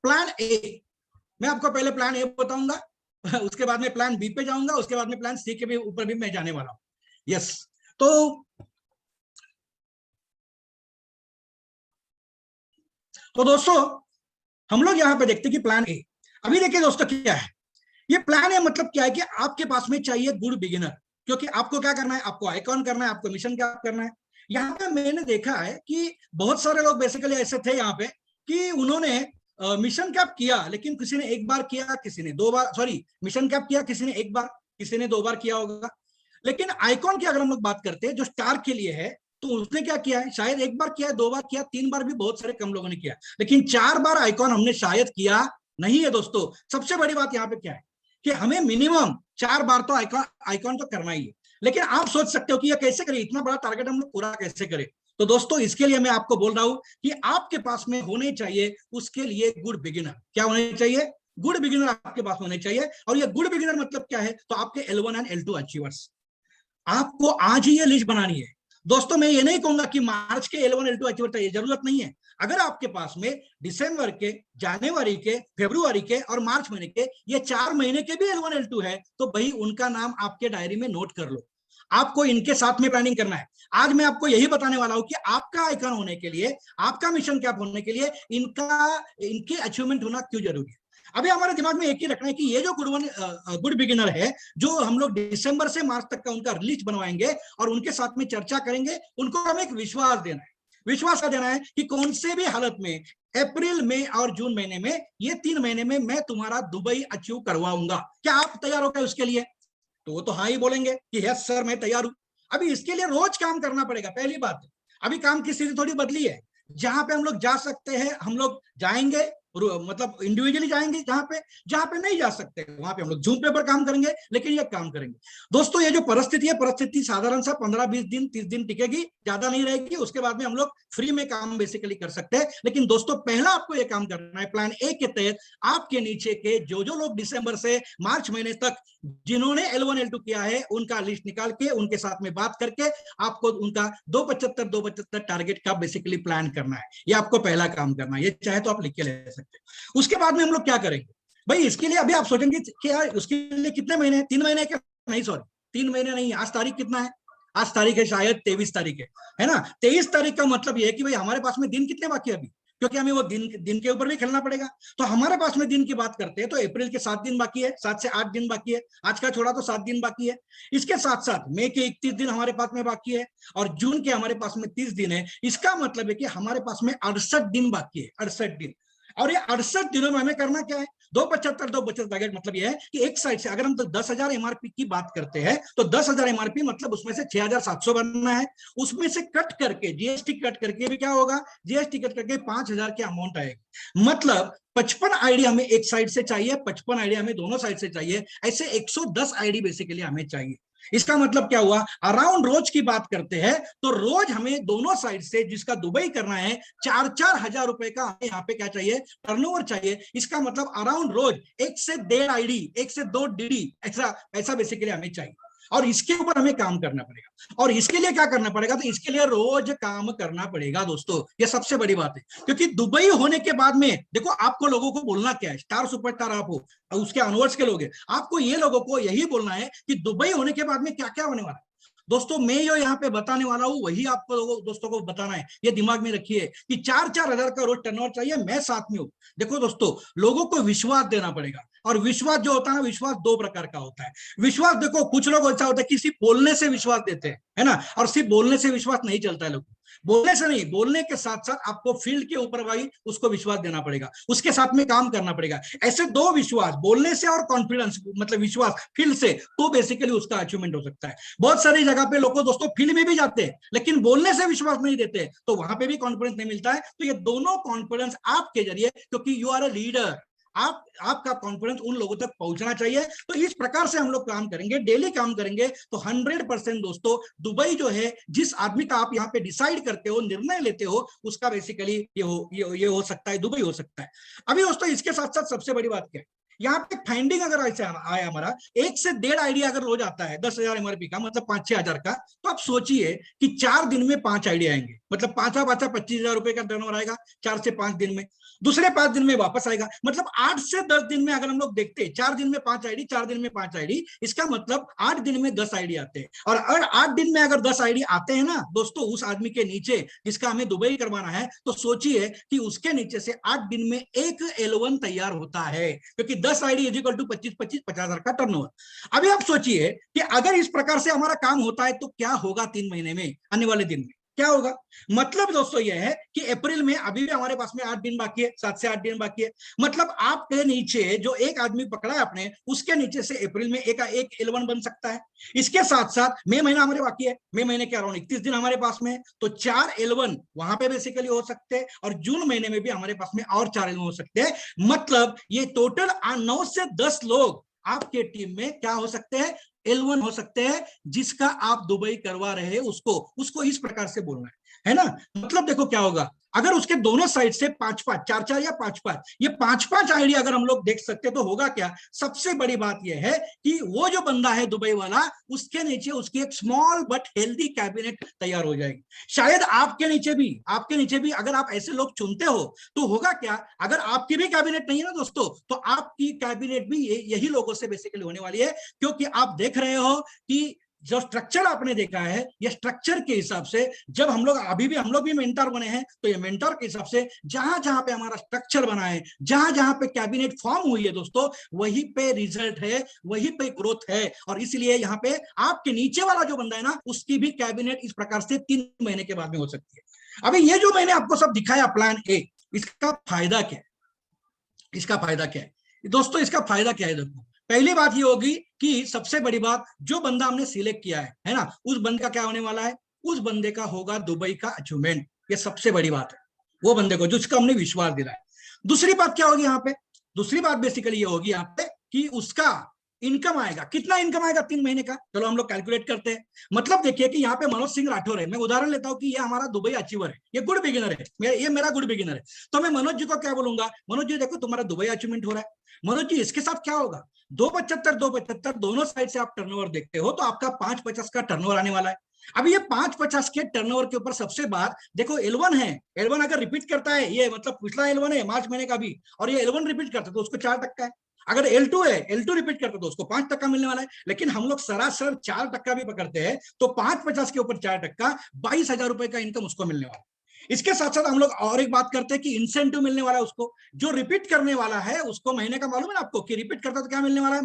Plan A, मैं आपको पहले प्लान ए बताऊंगा, उसके बाद में प्लान बी पे जाऊंगा, उसके बाद में प्लान सी के भी ऊपर भी मैं जाने वाला हूं। यस, तो दोस्तों हम लोग यहाँ पे देखते हैं कि प्लान ए, अभी देखिए दोस्तों क्या है ये प्लान है, मतलब क्या है कि आपके पास में चाहिए गुड बिगिनर, क्योंकि आपको क्या करना है, आपको आइकॉन करना है, आपको मिशन क्या करना है। यहाँ पे मैंने देखा है कि बहुत सारे लोग बेसिकली ऐसे थे यहाँ पे कि उन्होंने मिशन कैप किया, लेकिन किसी ने एक बार किया, किसी ने दो बार, सॉरी मिशन कैप किया किसी ने एक बार, किसी ने दो बार किया होगा। लेकिन आइकॉन की अगर हम लोग बात करते हैं जो स्टार के लिए है, तो उसने क्या किया है, शायद एक बार किया है, दो बार किया, तीन बार भी बहुत सारे कम लोगों ने किया, लेकिन चार बार आइकॉन हमने शायद किया नहीं है दोस्तों। सबसे बड़ी बात यहाँ पे क्या है कि हमें मिनिमम चार बार तो आइकॉन आइकॉन तो करना ही है। लेकिन आप सोच सकते हो कि ये कैसे करें, इतना बड़ा टारगेट हम लोग पूरा कैसे करें। तो दोस्तों इसके लिए मैं आपको बोल रहा हूं कि आपके पास में होने चाहिए उसके लिए गुड बिगिनर। क्या होने चाहिए, गुड बिगिनर आपके पास होने चाहिए। और ये गुड बिगिनर मतलब क्या है, तो आपके L1 एंड L2 अचीवर्स, आपको आज ही ये लिस्ट बनानी है। दोस्तों मैं ये नहीं कहूंगा कि मार्च के L1 L2 अचीवर चाहिए, जरूरत नहीं है। अगर आपके पास में दिसंबर के, जनवरी के, फरवरी के और मार्च महीने के, ये 4 महीने के भी L1 L2 है, तो भाई उनका नाम आपके डायरी में नोट कर लो। आपको इनके साथ में प्लानिंग करना है। आज मैं आपको यही बताने वाला हूं कि आपका आइकन होने के लिए, आपका मिशन कैप होने के लिए इनके अचीवमेंट होना क्यों जरूरी है। अभी हमारे दिमाग में एक ही रखना है कि ये जो गुड बिगिनर है, जो हम लोग दिसंबर से मार्च तक का उनका लिस्ट बनवाएंगे और उनके साथ में चर्चा करेंगे, उनको हमें एक विश्वास देना है। विश्वास का देना है कि कौन से भी हालत में अप्रैल, मई और जून महीने में, ये 3 महीने में मैं तुम्हारा दुबई अचीव करवाऊंगा। क्या आप तैयार हो गए उसके लिए? तो वो तो हाँ ही बोलेंगे कि यस सर मैं तैयार हूं। अभी इसके लिए रोज काम करना पड़ेगा, पहली बात। अभी काम की स्थिति थोड़ी बदली है, जहां पे हम लोग जा सकते हैं हम लोग जाएंगे, मतलब इंडिविजुअली जाएंगे, जहां पे नहीं जा सकते वहां पे हम लोग जूम पेपर काम करेंगे, लेकिन ये काम करेंगे। दोस्तों ये जो परिस्थिति है, परिस्थिति साधारण सा 15-20 दिन 30 दिन टिकेगी, ज्यादा नहीं रहेगी। उसके बाद में हम लोग फ्री में काम बेसिकली कर सकते हैं। लेकिन दोस्तों पहला आपको ये काम करना है, प्लान ए के तहत आपके नीचे के जो जो लोग दिसंबर से मार्च महीने तक जिन्होंने L1 L2 किया है, उनका लिस्ट निकाल के उनके साथ में बात करके आपको उनका 275 टारगेट का बेसिकली प्लान करना है। ये आपको पहला काम करना है, ये चाहे तो आप लिख के ले सकते हैं। उसके बाद में हम लोग क्या करेंगे भाई, इसके लिए अभी आप सोचेंगे कि यार उसके लिए कितने महीने, 3 महीने के, नहीं सॉरी 3 महीने नहीं। आज तारीख कितना है, आज तारीख है शायद 23 तारीख है ना। 23 तारीख का मतलब ये है कि भाई हमारे पास में दिन कितने बाकी है अभी, क्योंकि हमें वो दिन के ऊपर भी खेलना पड़ेगा। तो हमारे पास में दिन की बात करते हैं तो अप्रैल के 7 दिन बाकी है, 7 से 8 दिन बाकी है, आज का छोड़ा तो 7 दिन बाकी है। इसके साथ साथ मई के 31 दिन हमारे पास में बाकी है, और जून के हमारे पास में 30 दिन है। इसका मतलब है कि हमारे पास में 68 दिन बाकी है, 68 दिन। और ये 68 दिनों में हमें करना क्या है, 275 टारगेट। मतलब ये है कि एक साइड से अगर हम तो 10,000 एमआरपी की बात करते हैं, तो 10,000 एमआरपी मतलब उसमें से 6,700 बनना है। उसमें से कट करके जीएसटी कट करके भी क्या होगा, जीएसटी कट करके 5,000 की अमाउंट आएगी। मतलब 55 आईडी हमें एक साइड से चाहिए, 55 आईडी हमें दोनों साइड से चाहिए। ऐसे 110 आईडी बेसिकली हमें चाहिए। इसका मतलब क्या हुआ, अराउंड रोज की बात करते हैं तो रोज हमें दोनों साइड से जिसका दुबई करना है, 4-4 हजार रुपए का हमें यहाँ पे क्या चाहिए, टर्नओवर चाहिए। इसका मतलब अराउंड रोज 1 से 1.5 आईडी, 1 से 2 डीडी ऐसा ऐसा बेसिकली हमें चाहिए। और इसके ऊपर हमें काम करना पड़ेगा। और इसके लिए क्या करना पड़ेगा, तो इसके लिए रोज काम करना पड़ेगा दोस्तों, ये सबसे बड़ी बात है। क्योंकि दुबई होने के बाद में देखो, आपको लोगों को बोलना क्या है, स्टार सुपरस्टार आप हो, उसके अनवर्ड्स के लोग हैं, आपको ये लोगों को यही बोलना है कि दुबई होने के बाद में क्या क्या होने वाला है। दोस्तों मैं जो यहाँ पे बताने वाला हूँ वही आपको दोस्तों को बताना है। ये दिमाग में रखिए कि 4-4 हजार का रोज टर्नओवर चाहिए, मैं साथ में हूँ। देखो दोस्तों, लोगों को विश्वास देना पड़ेगा। और विश्वास जो होता है ना, विश्वास 2 प्रकार का होता है। विश्वास देखो, कुछ लोग ऐसा होता है कि सिर्फ बोलने से विश्वास देते हैं, है ना, और सिर्फ बोलने से विश्वास नहीं चलता है लोग। बोलने से नहीं, बोलने के साथ साथ आपको फील्ड के ऊपर भाई उसको विश्वास देना पड़ेगा, उसके साथ में काम करना पड़ेगा। ऐसे 2 विश्वास, बोलने से और कॉन्फिडेंस, मतलब विश्वास फील्ड से, तो बेसिकली उसका अचीवमेंट हो सकता है। बहुत सारी जगह पे लोग दोस्तों फील्ड में भी जाते हैं लेकिन बोलने से विश्वास नहीं देते, तो वहां पे भी कॉन्फिडेंस नहीं मिलता है। तो ये दोनों कॉन्फिडेंस आपके जरिए, क्योंकि यू आर अ लीडर, आपका कॉन्फिडेंस उन लोगों तक पहुंचना चाहिए। तो इस प्रकार से हम लोग काम करेंगे, डेली काम करेंगे, तो 100% दोस्तों दुबई जो है, जिस आदमी का आप यहाँ पे डिसाइड करते हो, निर्णय लेते हो, उसका बेसिकली ये हो सकता है, दुबई हो सकता है। अभी दोस्तों इसके साथ साथ सबसे बड़ी बात क्या है यहाँ पे फाइंडिंग अगर ऐसे आया हमारा 1 से 1.5 आइडिया अगर रोज आता है 10,000 एमआरपी का, मतलब 5-6 हजार का, तो आप सोचिए कि 4 दिन में 5 आइडिया आएंगे, मतलब 5 25,000 रुपए का टर्नओवर आएगा 4 से 5 दिन में। दूसरे 5 दिन में वापस आएगा, मतलब 8 से 10 दिन में अगर हम लोग देखते हैं 4 दिन में 5 आईडी, 4 दिन में 5 आईडी, इसका मतलब 8 दिन में 10 आईडी आते हैं। और अगर 8 दिन में अगर 10 आईडी आते हैं ना दोस्तों, उस आदमी के नीचे जिसका हमें दुबई करवाना है, तो सोचिए कि उसके नीचे से 8 दिन में एक L1 तैयार होता है, क्योंकि 10 आईडी इज इक्वल टू 25 50,000 का टर्नओवर। अभी आप सोचिए कि अगर इस प्रकार से हमारा काम होता है तो क्या होगा 3 महीने में, आने वाले दिन में क्या होगा। मतलब दोस्तों यह है कि अप्रैल में अभी भी हमारे पास में 8 दिन बाकी है, 7 से 8 दिन बाकी है। मतलब आपके नीचे जो एक आदमी पकड़ा है आपने, उसके नीचे से अप्रैल में एक L1 बन सकता है। इसके साथ साथ मई महीना हमारे बाकी है, मई महीने के अराउंड 31 दिन हमारे पास में, तो 4 L1 वहां पे बेसिकली हो सकते हैं। और जून महीने में भी हमारे पास में और 4 L1 हो सकते हैं। मतलब ये टोटल 9 से 10 लोग आपके टीम में क्या हो सकते हैं, L1 हो सकते हैं, जिसका आप दुबई करवा रहे हैं उसको इस प्रकार से बोलना है ना। मतलब देखो क्या होगा, अगर उसके दोनों साइड से 5-5, 4-4 या 5-5, ये 5-5 आइडिया अगर हम लोग देख सकते तो होगा क्या। सबसे बड़ी बात यह है कि वो जो बंदा है दुबई वाला, उसके नीचे उसकी एक स्मॉल बट हेल्दी कैबिनेट तैयार हो जाएगी। शायद आपके नीचे भी अगर आप ऐसे लोग चुनते हो तो होगा क्या, अगर आपकी भी कैबिनेट नहीं है ना दोस्तों, तो आपकी कैबिनेट भी यही लोगों से बेसिकली होने वाली है। क्योंकि आप देख रहे हो कि जो स्ट्रक्चर आपने देखा है, ये स्ट्रक्चर के हिसाब से जब हम लोग हम लोग भी मेंटर बने हैं, तो ये मेंटर के हिसाब से जहां जहां पे हमारा स्ट्रक्चर बना है, जहां जहां पे कैबिनेट फॉर्म हुई है दोस्तों, वहीं पे रिजल्ट है, वहीं पे ग्रोथ है। और इसलिए यहाँ पे आपके नीचे वाला जो बंदा है ना, उसकी भी कैबिनेट इस प्रकार से 3 महीने के बाद में हो सकती है। अभी ये जो मैंने आपको सब दिखाया प्लान ए, इसका फायदा क्या है, इसका फायदा क्या है दोस्तों, इसका फायदा क्या है। देखो पहली बात ये होगी कि सबसे बड़ी बात, जो बंदा हमने सिलेक्ट किया है ना, उस बंदे का क्या होने वाला है, उस बंदे का होगा दुबई का अचीवमेंट। ये सबसे बड़ी बात है, वो बंदे को जिसका हमने विश्वास दिलाया। दूसरी बात क्या होगी यहाँ पे, दूसरी बात बेसिकली ये होगी यहाँ पे कि उसका इनकम आएगा। कितना इनकम आएगा 3 महीने का, चलो हम लोग कैलकुलेट करते हैं। मतलब देखिए कि यहाँ पे मनोज सिंह राठौर है, मैं उदाहरण लेता हूँ कि ये हमारा दुबई अचीवर है, ये गुड बिगिनर है, ये मेरा गुड बिगिनर है। तो मैं मनोज जी को क्या बोलूंगा, मनोज जी देखो तुम्हारा दुबई अचीवमेंट हो रहा है, मनोज जी इसके साथ क्या होगा, 275 दोनों साइड से आप टर्नओवर देखते हो तो आपका 550 का टर्नओवर आने वाला है। अब ये 550 के टर्नओवर के ऊपर सबसे बात देखो, L1 है, L1 अगर रिपीट करता है, ये मतलब पिछला L1 है मार्च महीने का भी, और ये L1 रिपीट करता है तो उसको 4% है। अगर L2 है, L2 रिपीट करते तो उसको 5% मिलने वाला है। लेकिन हम लोग सरासर 4% भी पकड़ते हैं तो 550 के ऊपर 4%, 22,000 रुपए का इनकम उसको मिलने वाला है। इसके साथ साथ हम लोग और एक बात करते हैं कि इंसेंटिव मिलने वाला है उसको, जो रिपीट करने वाला है उसको महीने का मालूम है ना आपको, कि रिपीट करता तो क्या मिलने वाला है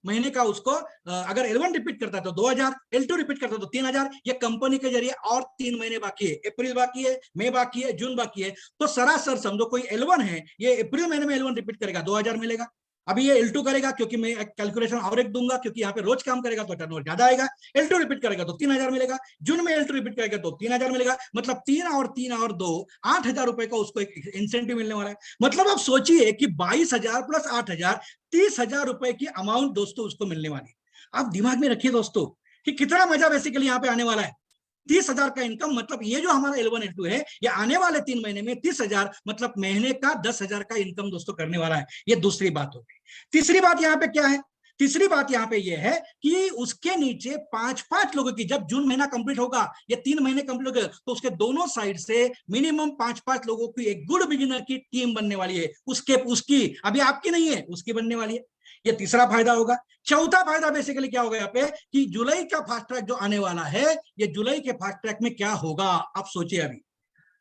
महीने का उसको, अगर L1 रिपीट करता है तो 2,000, L2 रिपीट करता है तो 3,000। ये कंपनी के जरिए और 3 महीने बाकी है, अप्रैल बाकी है, मई बाकी है, जून बाकी है। तो सरासर समझो कोई L1 है, ये अप्रैल महीने में L1 रिपीट करेगा 2,000 मिलेगा। अभी ये L2 करेगा, क्योंकि मैं कैलकुलेशन और एक दूंगा, क्योंकि यहाँ पे रोज काम करेगा तो टर्नओवर ज्यादा आएगा। L2 रिपीट करेगा तो 3,000 मिलेगा, जून में L2 रिपीट करेगा तो 3,000 मिलेगा। मतलब 3 और 2 8,000 रुपए का उसको एक इंसेंटिव मिलने वाला है। मतलब आप सोचिए कि 22,000 प्लस 8,000 30,000 रुपए की अमाउंट दोस्तों उसको मिलने वाली है। आप दिमाग में रखिए दोस्तों कि कितना मजा बेसिकली यहाँ पे आने वाला है। 30,000 का इनकम, मतलब ये जो हमारा L1 L2 है, ये आने वाले 3 महीने में 30,000, मतलब महीने का 10,000 का इनकम दोस्तों करने वाला है। ये दूसरी बात हो गई। तीसरी बात यहाँ पे क्या है, तीसरी बात यहाँ पे ये है कि उसके नीचे 5-5 लोगों की, जब जून महीना कंप्लीट होगा, ये 3 महीने कंप्लीट हो गए, तो उसके दोनों साइड से मिनिमम 5-5 लोगों की एक गुड बिगिनर की टीम बनने वाली है। उसकी अभी आपकी नहीं है, उसकी बनने वाली है। ये तीसरा फायदा होगा। चौथा फायदा बेसिकली क्या होगा यहाँ पे कि जुलाई का फास्ट ट्रैक जो आने वाला है, ये जुलाई के फास्ट ट्रैक में क्या होगा आप सोचिए। अभी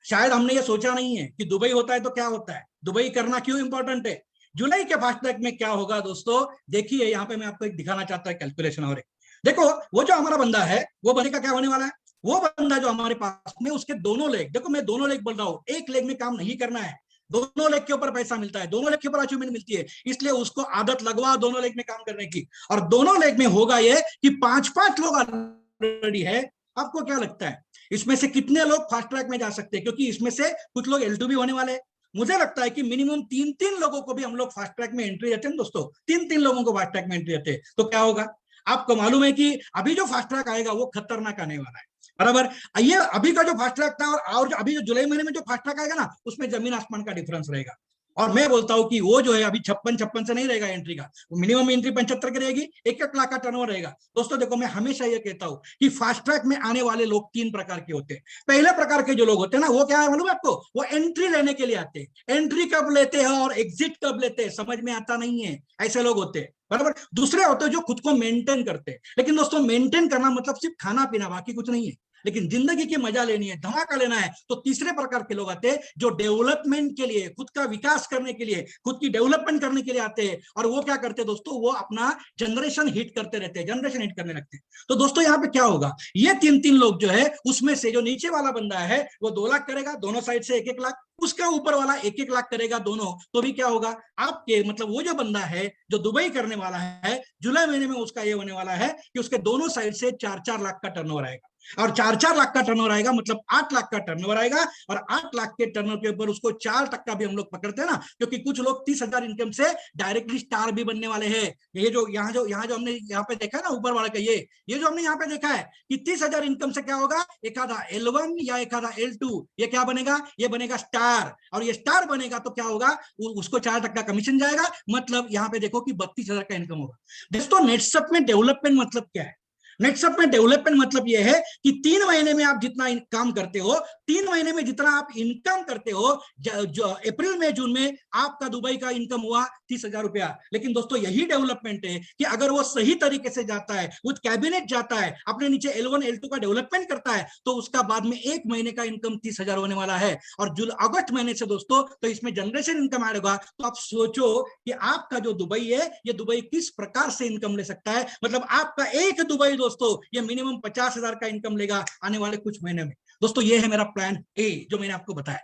शायद हमने ये सोचा नहीं है कि दुबई होता है तो क्या होता है, दुबई करना क्यों इंपॉर्टेंट है। जुलाई के फास्ट ट्रैक में क्या होगा दोस्तों, देखिए यहाँ पे मैं आपको एक दिखाना चाहता हूँ कैलकुलेशन। और देखो वो जो हमारा बंदा है, वो बंदे का क्या होने वाला है, वो बंदा जो हमारे पास में, उसके दोनों लेग, देखो मैं दोनों लेग बोल रहा हूँ, एक लेग में काम नहीं करना है, दोनों लेग के ऊपर पैसा मिलता है, दोनों लेग के ऊपर अचीवमेंट मिलती है। इसलिए उसको आदत लगवा दोनों लेग में काम करने की। और दोनों लेग में होगा ये कि 5-5 लोग ऑलरेडी है। आपको क्या लगता है इसमें से कितने लोग फास्ट ट्रैक में जा सकते हैं, क्योंकि इसमें से कुछ लोग L2 भी होने वाले हैं। मुझे लगता है कि मिनिमम 3-3 लोगों को भी हम लोग फास्ट ट्रैक में एंट्री देते हैं दोस्तों, 3-3 लोगों को फास्ट ट्रैक में एंट्री देते हैं। तो क्या होगा, आपको मालूम है कि अभी जो फास्ट ट्रैक आएगा वो खतरनाक आने वाला है, बराबर। ये अभी का जो फास्ट ट्रैक था और जो अभी जो जुलाई महीने में जो फास्ट ट्रैक आएगा ना, उसमें जमीन आसमान का डिफरेंस रहेगा। और मैं बोलता हूं कि वो जो है अभी 56 से नहीं रहेगा एंट्री का, मिनिमम एंट्री 75 की रहेगी, 1 लाख का टर्नओवर रहेगा। दोस्तों देखो, मैं हमेशा ये कहता हूं कि फास्ट ट्रैक में आने वाले लोग 3 प्रकार के होते हैं। पहले प्रकार के जो लोग होते हैं ना, वो क्या है मालूम है आपको? वो एंट्री लेने के लिए आते हैं। एंट्री कब लेते हैं और एग्जिट कब लेते हैं समझ में आता नहीं है, ऐसे लोग होते हैं, बराबर। दूसरे होते हैं जो खुद को मेंटेन करते हैं। लेकिन दोस्तों, मेंटेन करना मतलब सिर्फ खाना पीना, बाकी कुछ नहीं है। लेकिन जिंदगी की मजा लेनी है, धमाका लेना है, तो तीसरे प्रकार के लोग आते हैं जो डेवलपमेंट के लिए, खुद का विकास करने के लिए, खुद की डेवलपमेंट करने के लिए आते हैं। और वो क्या करते हैं दोस्तों? वो अपना जनरेशन हिट करते रहते हैं, जनरेशन हिट करने लगते हैं। तो दोस्तों यहाँ पे क्या होगा? ये 3 लोग जो है, उसमें से जो नीचे वाला बंदा है वो 2 लाख करेगा, दोनों साइड से 1 लाख। उसका ऊपर वाला 1 लाख करेगा दोनों। तो भी क्या होगा आपके, मतलब वो जो बंदा है जो दुबई करने वाला है, जुलाई महीने में उसका ये होने वाला है कि उसके दोनों साइड से 4-4 लाख का टर्नओवर आएगा। और 4-4 लाख का टर्नओवर आएगा मतलब 8 लाख का टर्नओवर आएगा। और 8 लाख के टर्नओवर के ऊपर उसको 4% भी हम लोग पकड़ते हैं ना, क्योंकि कुछ लोग 30,000 इनकम से डायरेक्टली स्टार भी बनने वाले हैं। ये जो यहाँ जो हमने यहाँ पे देखा है ना, ऊपर वाला का ये जो हमने यहाँ पे देखा है कि 30,000 इनकम से क्या होगा, एक आधा L1 या एक आधा L2, ये क्या बनेगा? ये बनेगा स्टार। और ये स्टार बनेगा तो क्या होगा? उसको 4% कमीशन जाएगा। मतलब यहाँ पे देखो कि 32,000 का इनकम होगा। दोस्तों, नेटसप में डेवलपमेंट मतलब क्या है? नेटसप में डेवलपमेंट मतलब यह है कि 3 महीने में आप जितना काम करते हो, 3 महीने में जितना आप इनकम करते हो, जो अप्रैल में जून में आपका दुबई का इनकम हुआ 30,000 रुपया। लेकिन दोस्तों, यही डेवलपमेंट है कि अगर वो सही तरीके से जाता है, वो कैबिनेट जाता है, अपने नीचे L1 L2 का डेवलपमेंट करता है, तो उसका बाद में 1 महीने का इनकम 30,000 होने वाला है। और अगस्त महीने से दोस्तों, तो इसमें जनरेशन इनकम ऐड होगा। तो आप सोचो कि आपका जो दुबई है, ये दुबई किस प्रकार से इनकम ले सकता है। मतलब आपका एक दुबई दोस्तों, ये मिनिमम 50,000 का इनकम लेगा आने वाले कुछ महीने में। दोस्तों, ये है मेरा प्लान ए जो मैंने आपको बताया।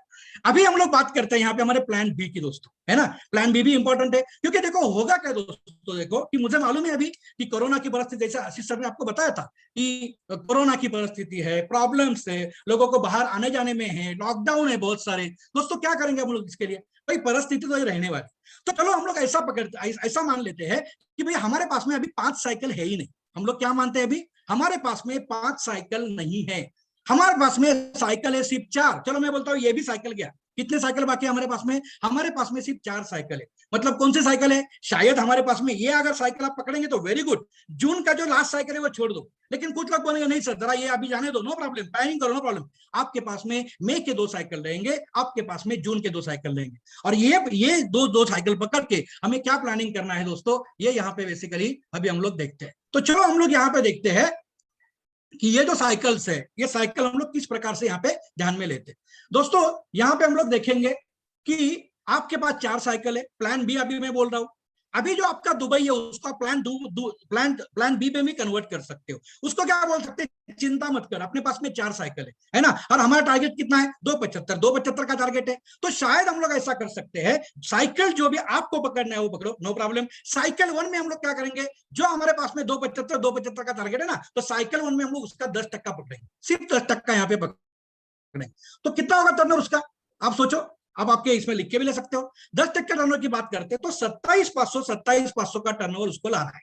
अभी हम लोग बात करते हैं यहाँ पे हमारे प्लान बी की दोस्तों, है ना। प्लान बी भी इंपॉर्टेंट है, क्योंकि देखो होगा क्या दोस्तों, देखो कि मुझे मालूम है अभी कि कोरोना की परिस्थिति, जैसे आशीष सर ने आपको बताया था कि कोरोना की परिस्थिति है, प्रॉब्लम्स है, लोगों को बाहर आने जाने में है, लॉकडाउन है बहुत सारे। दोस्तों, क्या करेंगे हम लोग इसके लिए? भाई, परिस्थिति तो ये रहने वाली। तो चलो हम लोग ऐसा मान लेते हैं कि भाई हमारे पास में अभी 5 साइकिल है ही नहीं। हम लोग क्या मानते हैं? अभी हमारे पास में 5 साइकिल नहीं है, हमारे पास में साइकिल है सिर्फ 4। चलो मैं बोलता हूं ये भी साइकिल गया। कितने साइकिल बाकी है हमारे पास में? हमारे पास में सिर्फ 4 साइकिल है। मतलब कौन से साइकिल है? शायद हमारे पास में ये अगर साइकिल आप पकड़ेंगे तो वेरी गुड, जून का जो लास्ट साइकिल है वो छोड़ दो। लेकिन कुछ लोग बोलेंगे नहीं सर, जरा ये अभी जाने दो, नो प्रॉब्लम, प्लानिंग करो, नो प्रॉब्लम। आपके पास में मई के 2 साइकिल रहेंगे, आपके पास में जून के 2 साइकिल रहेंगे। और ये दो साइकिल पकड़ के हमें क्या प्लानिंग करना है दोस्तों, ये यहाँ पे बेसिकली अभी हम लोग देखते हैं। तो चलो हम लोग यहाँ पे देखते हैं कि ये जो साइकिल्स है, ये साइकिल हम लोग किस प्रकार से यहाँ पे ध्यान में लेते हैं। दोस्तों, यहाँ पे हम लोग देखेंगे कि आपके पास 4 साइकिल है। प्लान बी अभी मैं बोल रहा हूं, अभी जो आपका दुबई है उसका प्लान बी पे भी कन्वर्ट कर सकते हो। उसको क्या बोल सकते हैं? चिंता मत कर, अपने पास में 4 साइकिल है ना। और हमारा टारगेट कितना है? 275 का टारगेट है। तो शायद हम लोग ऐसा कर सकते हैं, साइकिल जो भी आपको पकड़ना है वो पकड़ो, नो प्रॉब्लम। साइकिल 1 में हम लोग क्या करेंगे, जो हमारे पास में 275 का टारगेट है ना, तो साइकिल 1 में हम लोग उसका 10% पकड़ेंगे, सिर्फ 10% यहाँ पे पकड़ेंगे। तो कितना होगा टर्नओवर उसका, आप सोचो। अब आपके इसमें लिख के भी ले सकते हो। 10% टर्नओवर की बात करते हैं तो 27,500 का टर्नओवर उसको लाना है।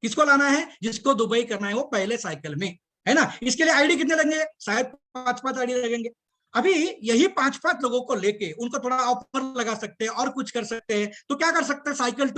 किसको लाना है? जिसको दुबई करना है वो पहले साइकिल में, है ना। इसके लिए आईडी कितने लगेंगे? शायद 5-5 आईडी लगेंगे। अभी यही 5-5 लोगों को लेके उनको थोड़ा ऑफर लगा सकते हैं और कुछ कर सकते हैं। तो क्या कर सकते हैं? साइकिल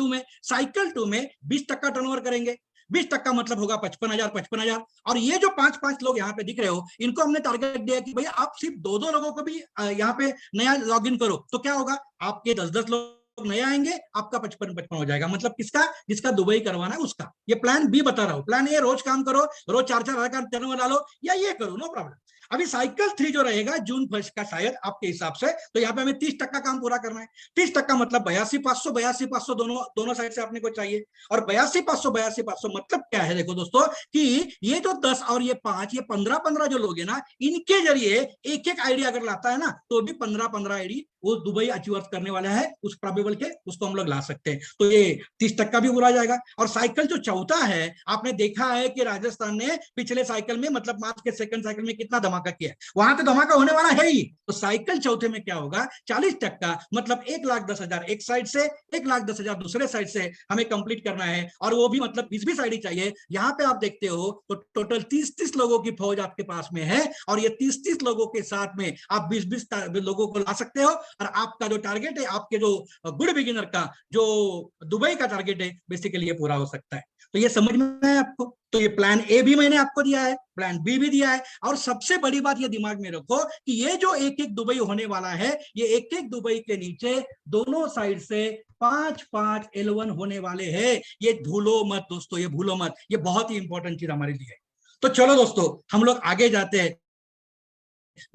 2 में 20% टर्नओवर करेंगे। 20% मतलब होगा 55,000। और ये जो 5-5 लोग यहाँ पे दिख रहे हो, इनको हमने टारगेट दिया कि भाई आप सिर्फ 2-2 लोगों को भी यहाँ पे नया लॉग इन करो। तो क्या होगा, आपके 10-10 लोग नए आएंगे, आपका 55-55 हो जाएगा। मतलब किसका? जिसका दुबई करवाना है उसका। ये प्लान बी बता रहा हूं। प्लान ए रोज काम करो, रोज 4-4 हजार का टर्नओवर डालो, या ये करो, नो प्रॉब्लम। अभी साइकिल 3 जो रहेगा जून 1 का शायद आपके हिसाब से, तो यहाँ पे हमें 30% काम पूरा करना है। 30% मतलब 82,500 दोनों साइड से अपने को चाहिए। और 82,500 मतलब क्या है? देखो दोस्तों कि ये जो 10 और ये 5, ये 15-15 जो लोग है ना, इनके जरिए एक आईडी अगर लाता है ना, तो भी 15-15 आईडी वो दुबई अचीव करने वाला है उस प्रोबेबल के, उसको हम लोग ला सकते हैं। तो ये 30% भी पूरा जाएगा। और साइकिल जो चौथा है, आपने देखा है कि राजस्थान ने पिछले साइकिल में, मतलब मार्च के सेकंड साइकिल में कितना धमाका किया है, वहां तो धमाका होने वाला है ही। तो साइकिल चौथे में क्या होगा, 40%, मतलब 1,10,000 एक साइड से, 1,10,000 दूसरे साइड से हमें कंप्लीट करना है, और वो भी मतलब 20 साइड ही चाहिए। यहाँ पे आप देखते हो तो टोटल 30 लोगों की फौज आपके पास में है, और ये 30 लोगों के साथ में आप 20 लोगों को ला सकते हो, और आपका जो टारगेट है, आपके जो गुड बिगिनर का जो दुबई का टारगेट है, बेसिकली ये पूरा हो सकता है। तो ये समझ में है आपको? तो ये प्लान ए भी मैंने आपको दिया है, प्लान बी भी दिया है, और सबसे बड़ी बात ये दिमाग में रखो कि ये जो एक एक दुबई होने वाला है, ये एक एक दुबई के नीचे दोनों साइड से 5-5 L1 होने वाले हैं। ये भूलो मत दोस्तों, ये भूलो मत, ये बहुत ही इंपॉर्टेंट चीज हमारे लिए है। तो चलो दोस्तों, हम लोग आगे जाते हैं।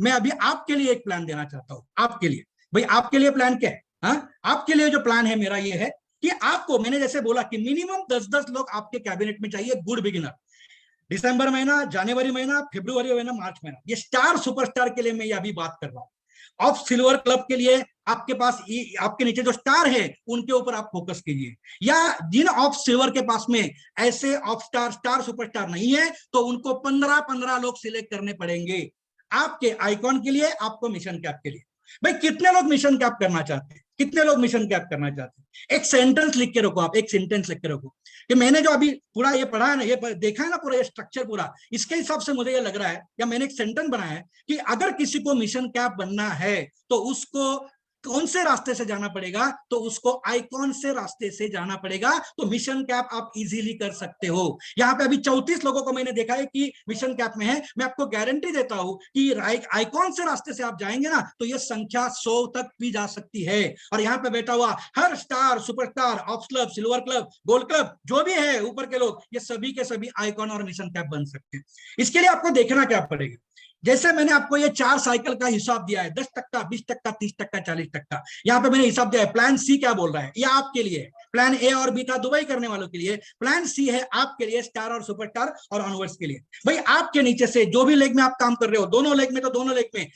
मैं अभी आपके लिए एक प्लान देना चाहता हूं, आपके लिए। भाई आपके लिए प्लान क्या है? हाँ, आपके लिए जो प्लान है मेरा ये है कि आपको, मैंने जैसे बोला कि मिनिमम 10-10 लोग आपके कैबिनेट में चाहिए, गुड बिगिनर। दिसंबर महीना, जनवरी महीना, फरवरी महीना, मार्च महीना, ये स्टार सुपरस्टार के लिए मैं ये अभी बात कर रहा हूं। ऑफ सिल्वर क्लब के लिए आपके पास आपके नीचे जो स्टार है उनके ऊपर आप फोकस कीजिए, या जिन ऑफ सिल्वर के पास में ऐसे ऑफ स्टार, स्टार सुपरस्टार नहीं है, तो उनको 15-15 लोग सिलेक्ट करने पड़ेंगे आपके आइकॉन के लिए, आपको मिशन कैप के लिए। भाई कितने लोग मिशन कैप करना चाहते हैं? कितने लोग मिशन कैप करना चाहते हैं? एक सेंटेंस लिख के रखो, आप एक सेंटेंस लिख के रखो कि मैंने जो अभी पूरा ये पढ़ा है ना, ये देखा है ना, पूरा ये स्ट्रक्चर पूरा, इसके हिसाब से मुझे ये लग रहा है, या मैंने एक सेंटेंस बनाया है कि अगर किसी को मिशन कैप बनना है तो उसको कौन से रास्ते से जाना पड़ेगा, तो उसको आइकॉन से रास्ते से जाना पड़ेगा। तो मिशन कैप आप इजीली कर सकते हो। यहाँ पे अभी 34 लोगों को मैंने देखा है कि मिशन कैप में है। मैं आपको गारंटी देता हूं कि आइकॉन से रास्ते से आप जाएंगे ना, तो ये संख्या 100 तक भी जा सकती है। और यहाँ पे बैठा हुआ हर star, superstar, of club, silver club, gold club, जो भी है ऊपर के लोग, ये सभी के सभी आइकॉन और मिशन कैप बन सकते हैं। इसके लिए आपको देखना क्या पड़ेगा, जैसे मैंने आपको ये 4 साइकिल का हिसाब दिया है, 10%, 20%, 30%, 40%, यहाँ पे मैंने हिसाब दिया है। प्लान सी क्या बोल रहा है, ये आपके लिए। प्लान ए और बी था दुबई करने वालों के लिए, प्लान सी है आपके लिए, स्टार और सुपरस्टार और ऑनवर्ड्स के लिए। भाई आपके नीचे से जो भी लेग में आप काम कर रहे हो, दोनों लेग में, तो दोनों लेग में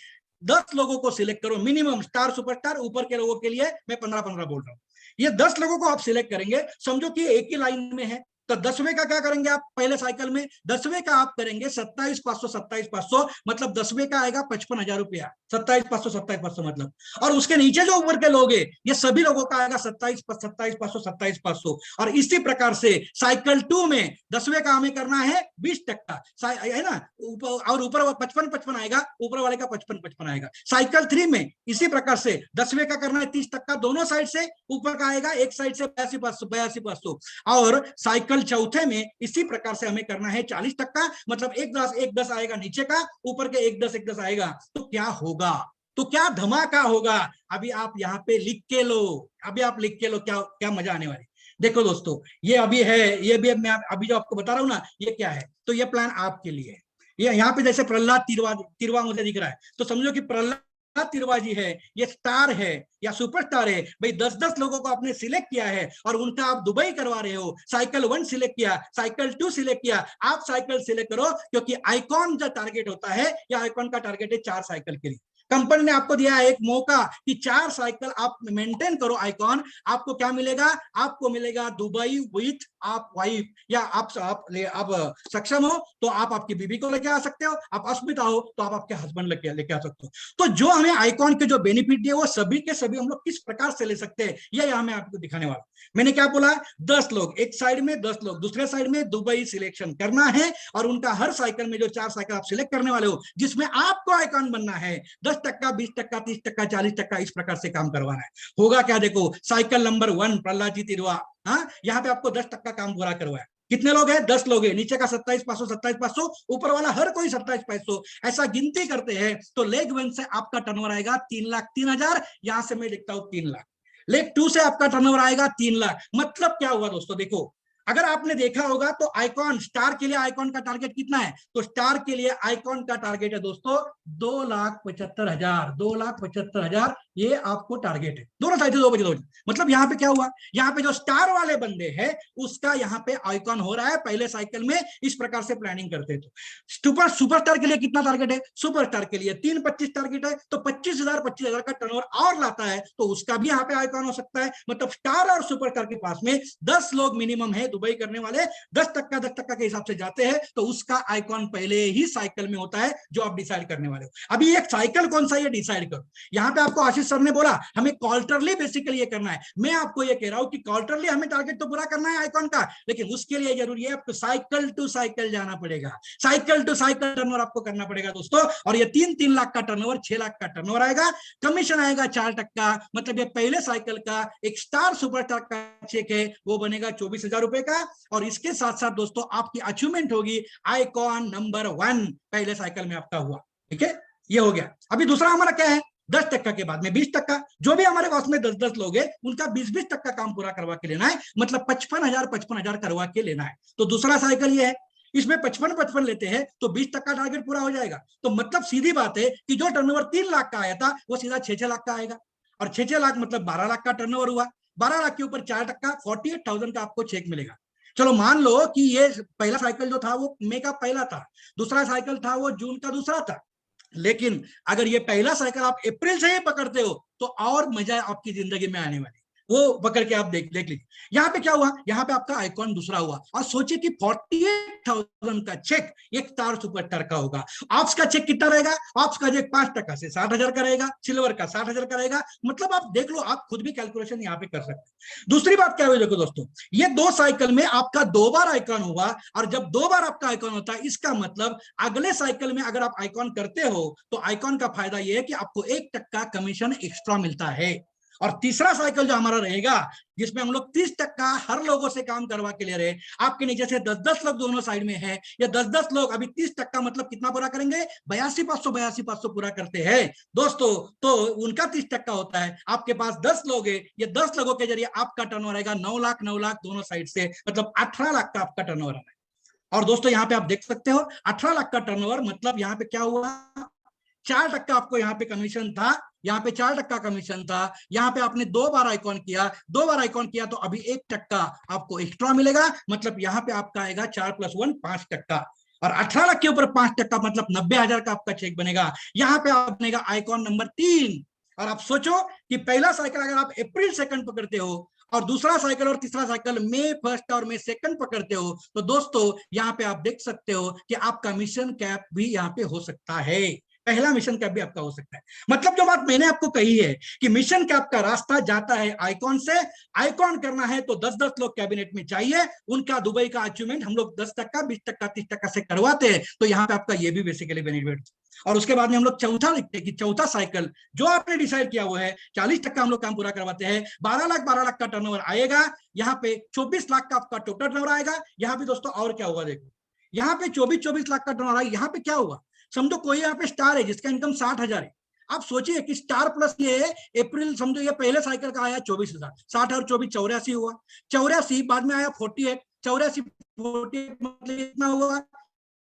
10 लोगों को सिलेक्ट करो मिनिमम, स्टार सुपरस्टार। ऊपर के लोगों के लिए मैं 15-15 बोल रहा हूँ। ये 10 लोगों को आप सिलेक्ट करेंगे, समझो कि एक ही लाइन में है। तो 10वें का क्या करेंगे आप? पहले साइकिल में 10वें का आप करेंगे 27,500, 27,500, मतलब 10वें का आएगा 55,000 रुपया, 27,500, 27,500 मतलब। और उसके नीचे जो ऊपर के लोग हैं, ये सभी लोगों का आएगा 27,500, 27,500। और इसी प्रकार से साइकिल 2 में 10वें का हमें करना है 20%, है ना, और ऊपर 55-55 आएगा, ऊपर वाले का 55-55 आएगा। साइकिल 3 में इसी प्रकार से 10वें का करना है 30%, दोनों साइड से, ऊपर का आएगा एक साइड से 82,500, और साइकिल चौथे में इसी प्रकार से हमें करना है 40%, मतलब 1,10 आएगा नीचे का, ऊपर के 1,10 आएगा। तो क्या होगा, तो क्या धमाका होगा, अभी आप यहाँ पे लिख के लो, अभी आप लिख के लो, क्या क्या मजा आने वाली। देखो दोस्तों, ये अभी है, ये भी मैं अभी जो आपको बता रहा हूँ ना, ये क्या है, तो ये प्लान आपके लिए है। ये यहाँ पे जैसे प्रहलाद तिरवा मुझे दिख रहा है, तो समझो कि प्रहलाद तिरवा जी है, ये स्टार है या सुपरस्टार है। भाई 10-10 लोगों को आपने सिलेक्ट किया है, और उनका आप दुबई करवा रहे हो। साइकिल 1 सिलेक्ट किया, साइकिल 2 सिलेक्ट किया, आप साइकिल सिलेक्ट करो, क्योंकि आइकॉन जो टारगेट होता है, या आइकॉन का टारगेट है 4 साइकिल के लिए। कंपनी ने आपको दिया है एक मौका कि 4 साइकिल आप मेंटेन करो आइकॉन। आपको क्या मिलेगा? आपको मिलेगा दुबई विथ आप वाइफ, या आप सक्षम हो तो आप आपकी बीबी को लेके आ सकते हो, आप अस्मिता हो तो आप आपके हस्बैंड लेके आ सकते हो। तो जो हमें आइकॉन के जो बेनिफिट दिए, वो सभी के सभी हम लोग किस प्रकार से ले सकते हैं, ये यहाँ मैं आपको दिखाने वाला। मैंने क्या बोला, 10 लोग एक साइड में, 10 लोग दूसरे साइड में, दुबई सिलेक्शन करना है, और उनका हर साइकिल में जो 4 साइकिल आप सिलेक्ट करने वाले हो, जिसमें आपको आइकॉन बनना है, 10%, 20%, 30%, 40%, इस प्रकार से काम करवाना है। होगा क्या, देखो साइकिल नंबर 1 प्रहलाद जी तिरवा, हाँ, यहाँ पे आपको 10% काम पूरा करवाया। कितने लोग हैं? 10 लोग हैं। नीचे का 27,500, 27,500, ऊपर वाला हर कोई 27,500, ऐसा गिनती करते हैं तो लेग 1 से आपका टर्नओवर आएगा 3,03,000। यहां से मैं लिखता हूं 3 लाख। लेग 2 से आपका टर्नओवर आएगा 3 लाख। मतलब क्या हुआ दोस्तों, देखो अगर आपने देखा होगा तो आइकॉन स्टार के लिए आइकॉन का टारगेट कितना है, तो स्टार के लिए आइकॉन का टारगेट है दोस्तों 2,75,000, 2,75,000 ये आपको टारगेट है, दोनों साइड से 2 बजे 2 बजे। मतलब यहाँ पे क्या हुआ, यहाँ पे जो स्टार वाले बंदे हैं उसका यहाँ पे आइकॉन हो रहा है। पहले साइकिल में इस प्रकार से प्लानिंग करते थे। सुपरस्टार के लिए कितना टारगेट है, सुपरस्टार के लिए 325 टारगेट है, तो 25,000 का टर्नओवर और लाता है तो उसका भी यहाँ पे आइकॉन हो सकता है। मतलब स्टार और सुपरस्टार के पास में 10 लोग मिनिमम है दुबई करने वाले, 10% के हिसाब से जाते हैं, तो उसका आइकॉन पहले ही साइकिल में होता है जो आप डिसाइड करने वाले हो। अभी एक साइकिल कौन सा है डिसाइड करो। यहाँ पे आपको आशीष सर ने बोला हमें क्वार्टरली बेसिकली ये करना है। मैं आपको ये कह रहा हूं कि क्वार्टरली हमें टारगेट तो पूरा करना है आइकॉन का, लेकिन उसके लिए जरूरी है आपको साइकिल टू साइकिल जाना पड़ेगा, साइकिल टू साइकिल टर्नओवर आपको करना पड़ेगा दोस्तों। और ये 3 लाख का टर्नओवर, 6 लाख का टर्नओवर आएगा, कमीशन आएगा 4%। मतलब ये पहले साइकिल का एक स्टार सुपरस्टार का चेक है वो बनेगा 24,000 रुपए का। और इसके साथ साथ दोस्तों आपकी अचीवमेंट होगी आइकॉन नंबर 1 पहले साइकिल में आपका हुआ। ठीक है, ये हो गया। अभी दूसरा हमारा क्या है, 10% के बाद में 20%। जो भी हमारे पास में 10-10 लोग हैं उनका 20-20% काम पूरा करवा के लेना है, मतलब 55,000 करवा के लेना है। तो दूसरा साइकिल ये है, इसमें 55 लेते हैं तो 20% टारगेट पूरा हो जाएगा। तो मतलब सीधी बात है कि जो टर्नओवर 3 लाख का आया था वो सीधा 6-6 लाख का आएगा, और 6-6 लाख मतलब 12 लाख का टर्नओवर हुआ। 12 लाख के ऊपर 4%, 48,000 का आपको चेक मिलेगा। चलो मान लो कि ये पहला साइकिल जो था वो मई का पहला था, दूसरा साइकिल था वो जून का दूसरा था, लेकिन अगर ये पहला साइकिल आप अप्रैल से ही पकड़ते हो तो और मजा आपकी जिंदगी में आने वाली, वो पकड़ के आप देख लीजिए। यहाँ पे क्या हुआ, यहाँ पे आपका आइकॉन दूसरा हुआ, और सोचिए कि 48,000 का चेक एक स्टार सुपरस्टार का होगा। ऑप्स का चेक कितना रहेगा, ऑप्स का चेक 5% से 60,000 का रहेगा, सिल्वर का 60,000 का रहेगा। मतलब आप देख लो, आप खुद भी कैलकुलेशन यहाँ पे कर सकते हैं। दूसरी बात क्या हुई देखो दोस्तों, ये 2 साइकिल में आपका 2 बार आइकॉन हुआ, और जब 2 बार आपका आइकॉन होता है इसका मतलब अगले साइकिल में अगर आप आइकॉन करते हो तो आइकॉन का फायदा यह है कि आपको 1% कमीशन एक्स्ट्रा मिलता है। और तीसरा साइकिल जो हमारा रहेगा जिसमें हम लोग 30% हर लोगों से काम करवा के ले रहे, आपके नीचे से 10-10 लोग दोनों साइड में है, या 10-10 लोग अभी 30% मतलब कितना पूरा करेंगे, 82,500 पूरा करते हैं दोस्तों। तो उनका 30% होता है, आपके पास 10 लोग है, ये 10 लोगों के जरिए आपका टर्नओवर आएगा 9 लाख 9 लाख दोनों साइड से, मतलब 18 लाख का आपका टर्नओवर है। और दोस्तों यहाँ पे आप देख सकते हो 18 लाख का टर्नओवर, मतलब यहाँ पे क्या हुआ, 4% आपको यहाँ पे कमीशन था, यहाँ पे 4% कमीशन था। यहाँ पे आपने 2 बार आइकॉन किया, 2 बार आइकॉन किया तो अभी 1% आपको एक्स्ट्रा मिलेगा, मतलब यहाँ पे आपका आएगा 4 + 1 5%। और 18 लाख के ऊपर 5% मतलब 90,000 का आपका चेक बनेगा। यहाँ पे आप बनेगा आइकॉन नंबर 3। और आप सोचो कि पहला साइकिल अगर आप अप्रैल 2 पकड़ते हो, और दूसरा साइकिल और तीसरा साइकिल मई 1 और मई 2 पकड़ते हो, तो दोस्तों यहाँ पे आप देख सकते हो कि आपका मिशन कैप भी यहाँ पे हो सकता है, पहला मिशन कैप भी आपका हो सकता है। मतलब जो बात मैंने आपको कही है कि मिशन कैप का रास्ता जाता है आइकॉन से। आइकॉन करना है तो 10-10 लोग कैबिनेट में चाहिए, उनका दुबई का अचीवमेंट हम लोग 10%, 20%, 30% से करवाते हैं, तो यहाँ पे आपका ये भी बेसिकली बेनिफिट। और उसके बाद में हम लोग चौथा लिखते हैं कि चौथा साइकिल जो आपने डिसाइड किया वो है 40% हम लोग काम पूरा करवाते हैं, 12 लाख का टर्नओवर आएगा, यहाँ पे 24 लाख का आपका टोटल टर्नओवर आएगा। यहाँ पे दोस्तों और क्या होगा देखो, यहाँ पे 24 लाख का टर्नओवर आएगा। यहाँ पे क्या होगा, समझो कोई यहाँ पे स्टार है जिसका इनकम 60,000 है, आप सोचिए कि स्टार प्लस ये अप्रैल, समझो ये पहले साइकिल का आया 24,000, 60 और 24 84 हुआ, 84 बाद में आया 48, 84 48 मतलब इतना हुआ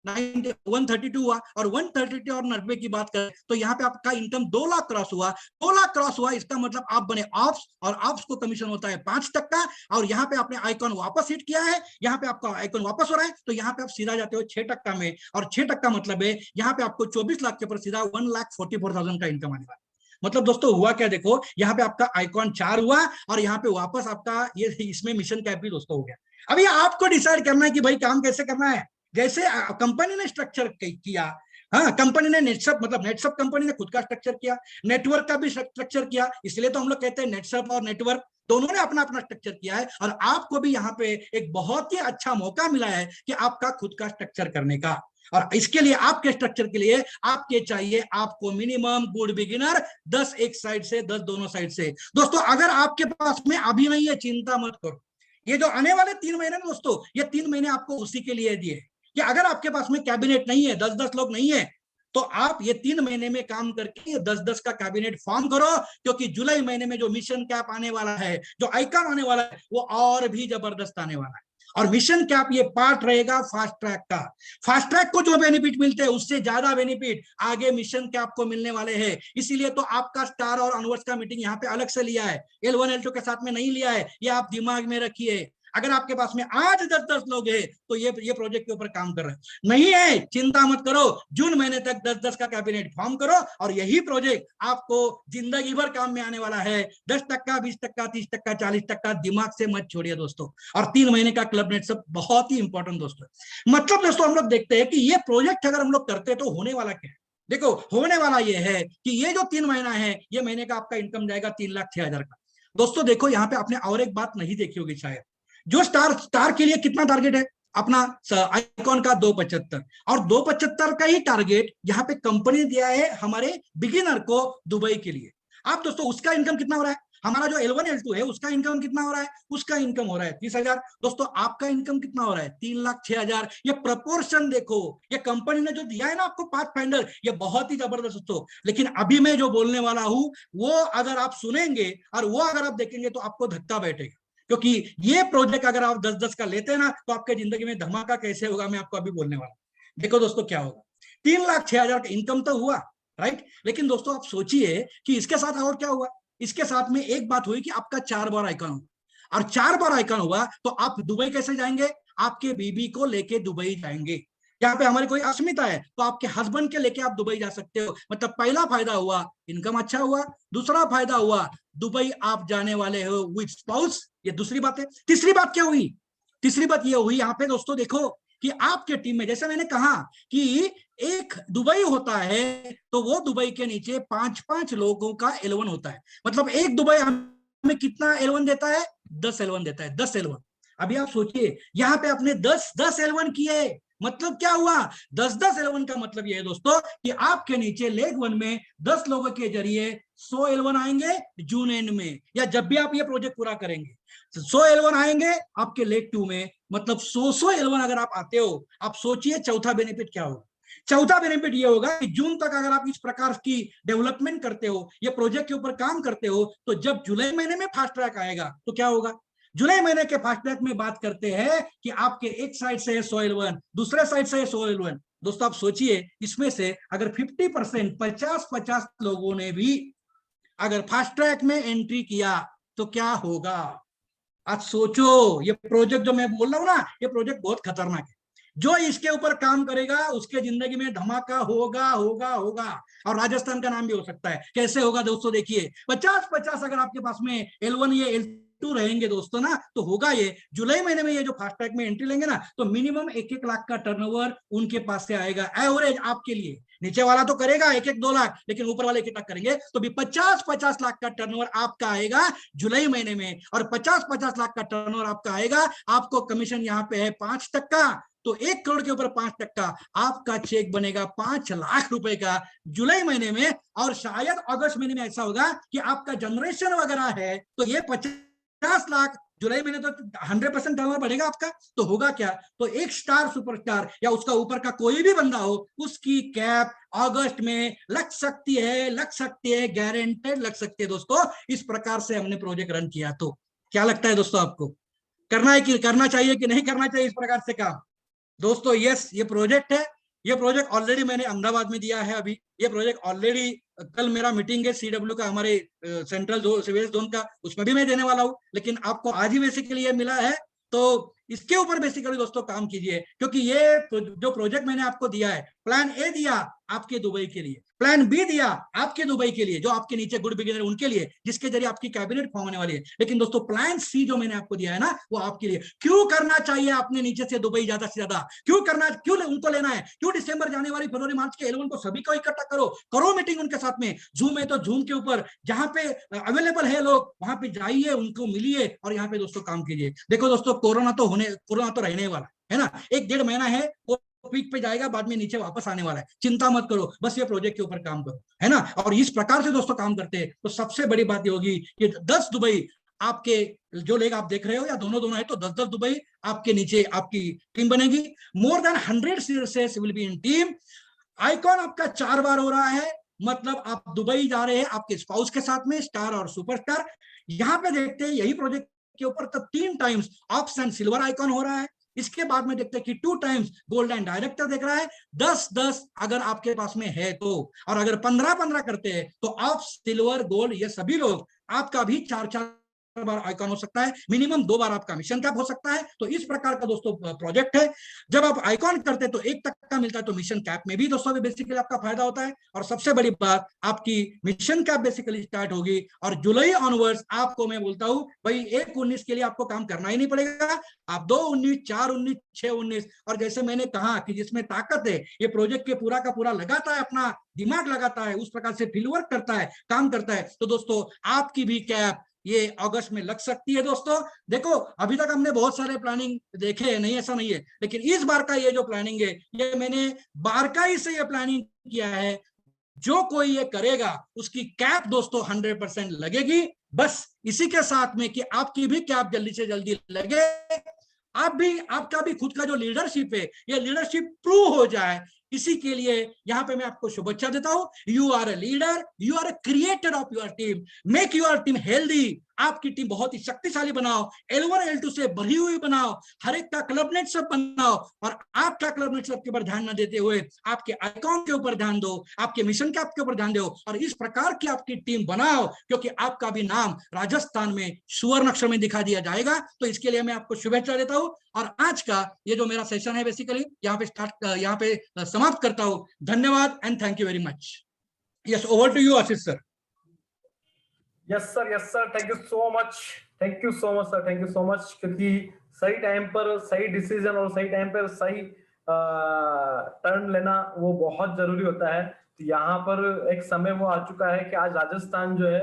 132 हुआ, और 132 और 90 की बात करें तो यहाँ पे आपका इनकम 2 लाख क्रॉस हुआ। 2 लाख क्रॉस हुआ इसका मतलब आप बने ऑप्स, और ऑप्स को कमीशन होता है 5%। और यहाँ पे आपने आइकॉन वापस हिट किया है, यहाँ पे आपका आइकॉन वापस हो रहा है, तो यहाँ पे आप सीधा जाते हो 6% में, और 6% मतलब है यहाँ पे आपको 24 लाख के ऊपर सीधा 1,44,000 का इनकम आने वाला। मतलब दोस्तों हुआ क्या, देखो यहाँ पे आपका आइकॉन 4 हुआ, और यहाँ पे वापस आपका ये इसमें मिशन कैप भी दोस्तों हो गया। अभी आपको डिसाइड करना है कि भाई काम कैसे करना है। जैसे कंपनी ने स्ट्रक्चर किया, हाँ कंपनी ने नेटसप, मतलब नेटसप कंपनी ने खुद का स्ट्रक्चर किया, नेटवर्क का भी स्ट्रक्चर किया, इसलिए तो हम लोग कहते हैं नेटसप और नेटवर्क दोनों ने अपना अपना स्ट्रक्चर किया है। और आपको भी यहाँ पे एक बहुत ही अच्छा मौका मिला है कि आपका खुद का स्ट्रक्चर करने का। और इसके लिए आपके स्ट्रक्चर के लिए आपके चाहिए आपको मिनिमम गुड बिगिनर 10 एक साइड से 10 दोनों साइड से। दोस्तों अगर आपके पास में अभी नहीं है चिंता मत करो, ये जो आने वाले 3 महीने दोस्तों, ये 3 महीने आपको उसी के लिए दिए कि अगर आपके पास में कैबिनेट नहीं है, 10-10 लोग नहीं है, तो आप ये 3 महीने में काम करके 10-10 का कैबिनेट फॉर्म करो, क्योंकि जुलाई महीने में जो मिशन कैप आने वाला है, जो आइकॉन आने वाला है, वो और भी जबरदस्त आने वाला है। और मिशन कैप ये पार्ट रहेगा फास्ट ट्रैक का। फास्ट ट्रैक को जो बेनिफिट मिलते हैं उससे ज्यादा बेनिफिट आगे मिशन कैप को मिलने वाले हैं। इसीलिए तो आपका स्टार और अनवर्स का मीटिंग यहाँ पे अलग से लिया है, L1 L2 के साथ में नहीं लिया है, ये आप दिमाग में रखिए। अगर आपके पास में आज 10-10 लोग हैं तो ये प्रोजेक्ट के ऊपर काम कर रहे हैं। नहीं है, चिंता मत करो, जून महीने तक 10-10 का कैबिनेट फॉर्म करो और यही प्रोजेक्ट आपको जिंदगी भर काम में आने वाला है। 10%, 20%, 30%, 40%, दिमाग से मत छोड़िए दोस्तों। और 3 महीने का क्लब नेट सब बहुत ही इंपॉर्टेंट दोस्तों। मतलब दोस्तों हम लोग देखते हैं कि ये प्रोजेक्ट अगर हम लोग करते हैं तो होने वाला क्या है। देखो होने वाला ये है कि ये जो 3 महीना है, ये महीने का आपका इनकम जाएगा 3,06,000 का। दोस्तों देखो यहाँ पे आपने और एक बात नहीं देखी होगी शायद, जो स्टार के लिए कितना टारगेट है अपना आइकॉन का 275, और 275 का ही टारगेट यहाँ पे कंपनी दिया है हमारे बिगिनर को दुबई के लिए। आप दोस्तों उसका इनकम कितना हो रहा है, हमारा जो L1 L2 है उसका इनकम कितना हो रहा है, उसका इनकम हो रहा है 30,000। दोस्तों आपका इनकम कितना हो रहा है 3,06,000। ये प्रपोर्शन देखो, ये कंपनी ने जो दिया है ना आपको पाथ फाइंडर, ये बहुत ही जबरदस्त दोस्तों। लेकिन अभी मैं जो बोलने वाला हूं वो अगर आप सुनेंगे और वो अगर आप देखेंगे तो आपको धक्का बैठेगा, क्योंकि ये प्रोजेक्ट अगर आप 10-10 का लेते हैं ना तो आपके जिंदगी में धमाका कैसे होगा मैं आपको अभी बोलने वाला हूं। देखो दोस्तों क्या होगा, 3,06,000 का इनकम तो हुआ, राइट। लेकिन दोस्तों आप सोचिए कि इसके साथ और क्या हुआ। इसके साथ में एक बात हुई कि आपका 4 बार आइकन हुआ, और 4 बार आइकन हुआ तो आप दुबई कैसे जाएंगे, आपके बीबी को लेके दुबई जाएंगे। यहाँ पे हमारी कोई अस्मिता है तो आपके हस्बैंड के लेके आप दुबई जा सकते हो। मतलब पहला फायदा हुआ इनकम अच्छा हुआ, दूसरा फायदा हुआ दुबई आप जाने वाले हो विद स्पाउस, ये दूसरी बात है। तीसरी बात क्या हुई, तीसरी बात ये हुई यहाँ पे दोस्तों देखो कि आपके टीम में जैसे मैंने कहा कि एक दुबई होता है तो वो दुबई के नीचे 5-5 लोगों का L1 होता है। मतलब एक दुबई हमें कितना L1 देता है, 10 L1 देता है, 10 L1। अभी आप सोचिए यहाँ पे आपने 10 L1 किए, मतलब क्या हुआ 10 L1 का मतलब यह है दोस्तों कि आपके नीचे लेग 1 में 10 लोगों के जरिए 100 L1 आएंगे जून एंड में, या जब भी आप ये प्रोजेक्ट पूरा करेंगे 100 L1 आएंगे आपके लेग 2 में। मतलब 100 L1 अगर आप आते हो, आप सोचिए चौथा बेनिफिट क्या होगा। चौथा बेनिफिट ये होगा कि जून तक अगर आप इस प्रकार की डेवलपमेंट करते हो, ये प्रोजेक्ट के ऊपर काम करते हो, तो जब जुलाई महीने में फास्ट ट्रैक आएगा तो क्या होगा। जुलाई महीने के फास्ट ट्रैक में बात करते हैं कि आपके एक साइड से 100 L1, दूसरे साइड से 100 L1। दोस्तों आप सोचिए इसमें से अगर 50% 50-50 लोगों ने भी अगर फास्ट ट्रैक में एंट्री किया तो क्या होगा। आज सोचो, ये प्रोजेक्ट जो मैं बोल रहा हूं ना, ये प्रोजेक्ट बहुत खतरनाक है। जो इसके ऊपर काम करेगा उसके जिंदगी में धमाका होगा होगा होगा। और राजस्थान का नाम भी हो सकता है। कैसे होगा दोस्तों देखिए, 50-50 अगर आपके पास में L1 या L2 रहेंगे दोस्तों ना, तो होगा ये जुलाई महीने में ये जो फास्ट ट्रैक में एंट्री लेंगे ना, तो मिनिमम 1-1 लाख का टर्नओवर उनके पास से आएगा एवरेज आपके लिए। नीचे वाला तो करेगा 1-1-2 लाख, लेकिन ऊपर वाले 1-1 लाख करेंगे तो भी 50-50 लाख का टर्नओवर आपका आएगा जुलाई महीने में। और 50-50 लाख का टर्नओवर आपका आएगा, आपको कमीशन यहाँ पे है 5%, तो 1 करोड़ के ऊपर 5%, आपका चेक बनेगा 5 लाख रुपए का जुलाई महीने में। और शायद अगस्त महीने में ऐसा होगा कि आपका जनरेशन वगैरह है तो ये 50 लाख जुलाई महीने तो 100% टर्नओवर बढ़ेगा आपका। तो होगा क्या, तो एक स्टार सुपरस्टार या उसका ऊपर का कोई भी बंदा हो, उसकी कैप अगस्त में लग सकती है, लग सकती है, गारंटेड लग सकती है दोस्तों। इस प्रकार से हमने प्रोजेक्ट रन किया। तो क्या लगता है दोस्तों आपको, करना है कि करना चाहिए कि नहीं करना चाहिए इस प्रकार से काम। दोस्तों यस, ये प्रोजेक्ट है, ये प्रोजेक्ट ऑलरेडी मैंने अहमदाबाद में दिया है। अभी ये प्रोजेक्ट ऑलरेडी कल मेरा मीटिंग है CW का, हमारे सेंट्रल वेस्ट जोन का, उसमें भी मैं देने वाला हूँ। लेकिन आपको आज ही बेसिकली ये मिला है तो इसके ऊपर बेसिकली दोस्तों काम कीजिए, क्योंकि ये जो प्रोजेक्ट मैंने आपको दिया है, प्लान ए दिया आपके दुबई के लिए, प्लान बी दिया आपके दुबई के लिए, जो आपके नीचे गुड बिगिनर उनके लिए, जिसके जरिए आपकी कैबिनेट फॉर्म होने वाली है। लेकिन दोस्तों प्लान सी जो मैंने आपको दिया है ना, वो आपके लिए। क्यों करना चाहिए आपने नीचे से दुबई ज्यादा से ज्यादा, क्यों करना, क्यों उनको लेना है, क्यों दिसंबर जनवरी फरवरी मार्च के L1 को सभी को इकट्ठा करो मीटिंग उनके साथ में। जूम है तो जूम के ऊपर जहां पे अवेलेबल है लोग, वहां पे जाइए, उनको मिलिए और यहाँ पे दोस्तों काम कीजिए। देखो दोस्तों कोरोना तो रहने वाला है ना, 1-1.5 महीना है, वो पीक पे जाएगा, बाद में नीचे वापस आने वाला है। चिंता मत करो, बस ये प्रोजेक्ट के ऊपर काम करो, है ना। और इस प्रकार से दोस्तों काम करते हैं तो सबसे बड़ी बात ये होगी कि 10 दुबई आपके जो लेग आप देख रहे हो, या दोनों है, तो 10-10 दुबई आपके नीचे आपकी टीम बनेगी। More than 100 series will be in team. Icon आपका 4 बार हो रहा है, मतलब आप दुबई जा रहे हैं आपके स्पाउस के साथ में, स्टार और सुपरस्टार। यहां पे देखते हैं यही प्रोजेक्ट के ऊपर, तब 3 times ops and silver icon हो रहा है। इसके बाद में देखते हैं कि 2 टाइम्स गोल्ड एंड डायरेक्टर देख रहा है। 10-10 अगर आपके पास में है तो, और अगर 15-15 करते हैं तो ऑफ, सिल्वर, गोल्ड, ये सभी लोग, आपका भी 4-4 बार आइकॉन हो सकता है, मिनिमम 2 बार आपका मिशन कैप हो सकता है। तो इस प्रकार का दोस्तों प्रोजेक्ट है। जब आप आइकॉन करते हैं तो 1 तक का मिलता है, तो मिशन कैप में भी दोस्तों बेसिकली आपका फायदा होता है। और सबसे बड़ी बात, आपकी मिशन कैप बेसिकली स्टार्ट होगी और जुलाई ऑनवर्ड्स आपको मैं बोलता हूं भाई 1/19 के लिए आपको काम करना ही नहीं पड़ेगा। आप 2/19, 4/19, 6/19, और जैसे मैंने कहा कि जिसमें ताकत है, ये प्रोजेक्ट के पूरा का पूरा लगाता है, अपना दिमाग लगाता है, उस प्रकार से फील्ड वर्क करता है, काम करता है। तो दोस्तों आपकी भी कैप ये अगस्त में लग सकती है। दोस्तों देखो, अभी तक हमने बहुत सारे प्लानिंग देखे हैं, नहीं ऐसा नहीं है, लेकिन इस बार का ये जो प्लानिंग है, ये मैंने बारकाई से ये प्लानिंग किया है। जो कोई ये करेगा उसकी कैप दोस्तों 100% लगेगी। बस इसी के साथ में कि आपकी भी कैप जल्दी से जल्दी लगे, आप भी, आपका भी खुद का जो लीडरशिप है, ये लीडरशिप प्रूव हो जाए, इसी के लिए यहां पे मैं आपको शुभेच्छा देता हूं। You are a leader, you are a creator of your team, make your team healthy. आपकी टीम बहुत ही शक्तिशाली बनाओ, L1 L2 से भरी हुई बनाओ, हर एक का क्लब नेट सब बनाओ, और आपका क्लब नेट सब के ऊपर ध्यान न देते हुए आपके आइकॉन के ऊपर ध्यान दो, आपके मिशन कैप के ऊपर ध्यान दो, और इस प्रकार की आपकी टीम बनाओ, क्योंकि आपका भी नाम राजस्थान में सुवर्ण अक्षर में दिखा दिया जाएगा। तो इसके लिए मैं आपको शुभेच्छा देता हूं। और आज का ये जो मेरा सेशन है बेसिकली यहाँ पे समाप्त करता हूं। धन्यवाद and thank you very much. Yes, over to you Ashish sir. Yes sir, thank you so much, thank you so much sir, thank you so much. क्योंकि सही टाइम पर सही डिसीजन और सही टाइम पर सही टर्न लेना वो बहुत जरूरी होता है। तो यहाँ पर एक समय वो आ चुका है कि आज राजस्थान जो है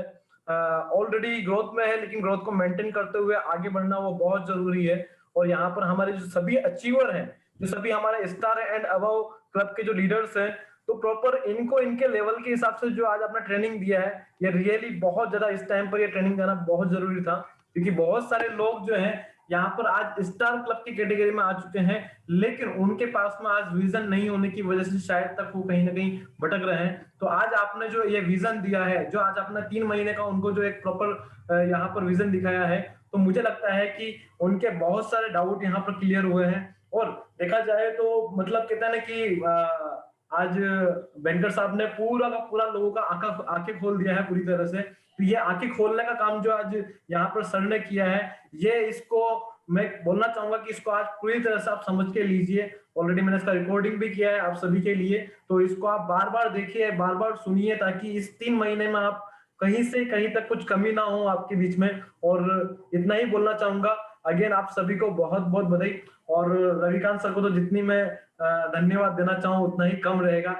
ऑलरेडी ग्रोथ में है, लेकिन ग्रोथ को मेंटेन करते हुए आगे बढ़ना वो बहुत जरूरी है। और यहाँ पर हमारे जो सभी अचीवर हैं, जो सभी हमारे स्टार एंड अबव क्लब के जो लीडर्स हैं, तो प्रॉपर इनको इनके लेवल के हिसाब से जो आज अपना ट्रेनिंग दिया है, ये रियली बहुत ज्यादा इस टाइम पर ये ट्रेनिंग देना बहुत जरूरी था। क्योंकि बहुत सारे लोग जो हैं यहाँ पर आज स्टार क्लब की कैटेगरी में आ चुके हैं, लेकिन उनके पास में आज विजन नहीं होने की वजह से शायद तक वो कहीं ना कहीं भटक रहे हैं। तो आज आपने जो ये विजन दिया है, जो आज आपने 3 महीने का उनको जो एक प्रॉपर यहाँ पर विजन दिखाया है, तो मुझे लगता है कि उनके बहुत सारे डाउट यहाँ पर क्लियर हुए हैं। और देखा जाए तो मतलब कहते हैं ना कि आज बैंकर साहब ने पूरा का पूरा लोगों का आंखें खोल दिया है पूरी तरह से। तो ये आंखें खोलने का काम जो आज यहाँ पर सर ने किया है, ये इसको मैं बोलना चाहूंगा कि इसको आज पूरी तरह से आप समझ के लीजिए। ऑलरेडी मैंने इसका रिकॉर्डिंग भी किया है आप सभी के लिए, तो इसको आप बार बार देखिए, बार बार सुनिए, ताकि इस 3 महीने में आप कहीं से कहीं तक कुछ कमी ना हो आपके बीच में। और इतना ही बोलना चाहूंगा। अगेन आप सभी को बहुत बहुत बधाई। और रविकांत सर को तो जितनी मैं धन्यवाद देना चाहूँ उतना ही कम रहेगा।